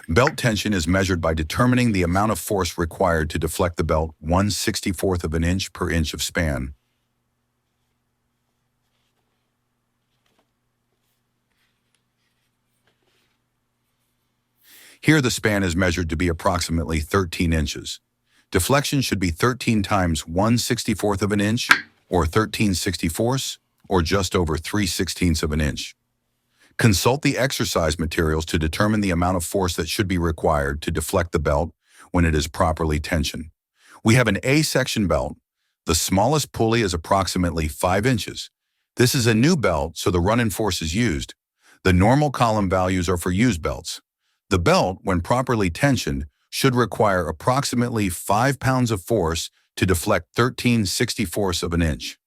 Belt tension is measured by determining the amount of force required to deflect the belt 1/64 of an inch per inch of span. Here the span is measured to be approximately 13 inches. Deflection should be 13 times 1/64 of an inch, or 13/64, or just over 3/16 of an inch. Consult the exercise materials to determine the amount of force that should be required to deflect the belt when it is properly tensioned. We have an A-section belt. The smallest pulley is approximately 5 inches. This is a new belt, so the run-in force is used. The normal column values are for used belts. The belt, when properly tensioned, should require approximately 5 pounds of force to deflect 13/64 of an inch.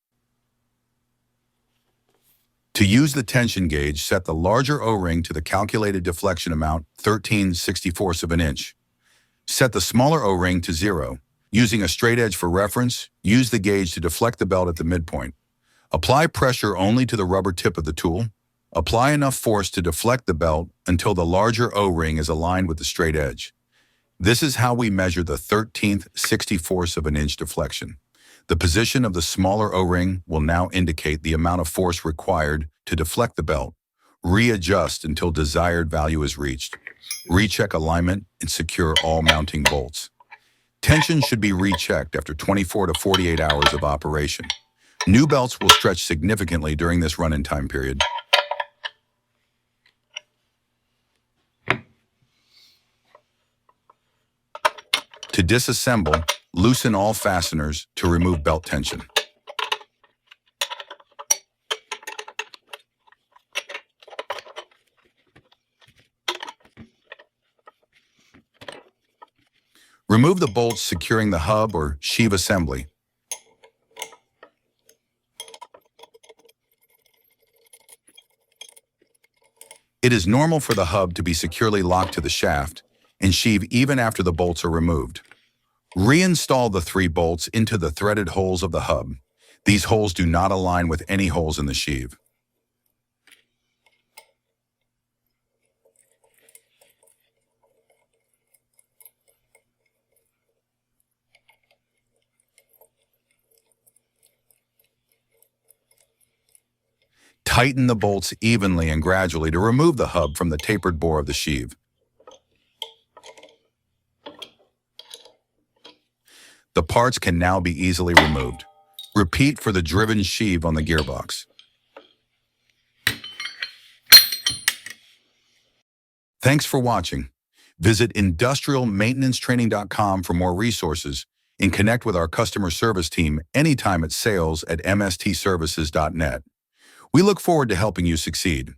To use the tension gauge, set the larger O-ring to the calculated deflection amount, 13/64 of an inch. Set the smaller O-ring to 0. Using a straight edge for reference, use the gauge to deflect the belt at the midpoint. Apply pressure only to the rubber tip of the tool. Apply enough force to deflect the belt until the larger O-ring is aligned with the straight edge. This is how we measure the 13/64 of an inch deflection. The position of the smaller O-ring will now indicate the amount of force required to deflect the belt. Readjust until desired value is reached. Recheck alignment and secure all mounting bolts. Tension should be rechecked after 24 to 48 hours of operation. New belts will stretch significantly during this run-in time period. To disassemble, loosen all fasteners to remove belt tension. Remove the bolts securing the hub or sheave assembly. It is normal for the hub to be securely locked to the shaft and sheave even after the bolts are removed. Reinstall the 3 bolts into the threaded holes of the hub. These holes do not align with any holes in the sheave. Tighten the bolts evenly and gradually to remove the hub from the tapered bore of the sheave. The parts can now be easily removed. Repeat for the driven sheave on the gearbox. Thanks for watching. Visit industrialmaintenancetraining.com for more resources and connect with our customer service team anytime at sales@mstservices.net. We look forward to helping you succeed.